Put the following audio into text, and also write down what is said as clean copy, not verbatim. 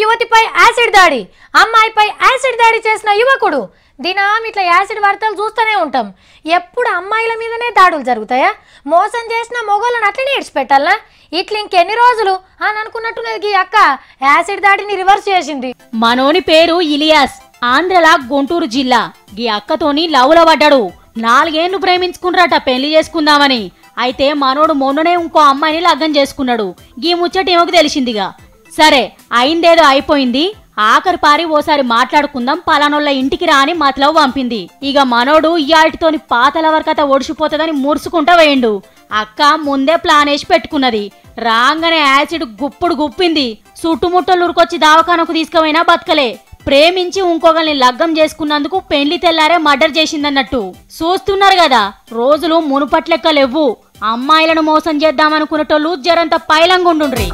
యువతిపై acid దాడి, అమ్మాయిపై acid దాడి చేసిన యువకుడు. దినం ఇట్లా యాసిడ్ వార్తలు చూస్తూనే ఉంటాం. ఎప్పుడు అమ్మాయిల మీదనే దాడులు జరుగుతాయా? మోసం చేసిన మొగోళ్ళని అట్లనే ఇడిచిపెట్టాలా? ఇట్లా ఇంకెన్ని రోజులు అని అనుకున్నట్టున్నది ఈ అక్క యాసిడ్ దాడిని రివర్స్ చేసింది. మనోని పేరు ఇలియాస్, ఆంధ్రలా గుంటూరు జిల్లా. ఈ అక్కతోని లవ్లో పడ్డాడు. 4 ఏళ్లు ప్రేమించుకున్నారట పెళ్లి చేసుకుందామని. అయితే మనోడు మొన్ననే ఇంకో అమ్మాయిని లగ్గం చేసుకున్నాడు. ఈ ముచ్చట ఏమో తెలిసిందిగా. సరే అయిందేదో అయిపోయింది, ఆఖరి పారి ఓసారి మాట్లాడుకుందాం, పలానోళ్ళ ఇంటికి రా అని మతలవ్ పంపింది. ఇక మనోడు ఇయాటితోని పాతల వరకత ఒడిసిపోతుందని మురుసుకుంటా వేయండు. అక్క ముందే ప్లాన్ వేసి పెట్టుకున్నది. రాగానే యాసిడ్ గుప్పుడు గుప్పింది. చుట్టుముట్టలు ఉరికొచ్చి దావఖానకు తీసుకుపోయినా బతకలే. ప్రేమించి ఇంకొకరిని లగ్గం చేసుకున్నందుకు పెళ్లి తెల్లారే మర్డర్ చేసిందన్నట్టు. చూస్తున్నారు కదా, రోజులు మునుపట్లెక్క లేవు. అమ్మాయిలను మోసం చేద్దామనుకునేటోళ్ళు జరంత పైలంగుండుండ్రి.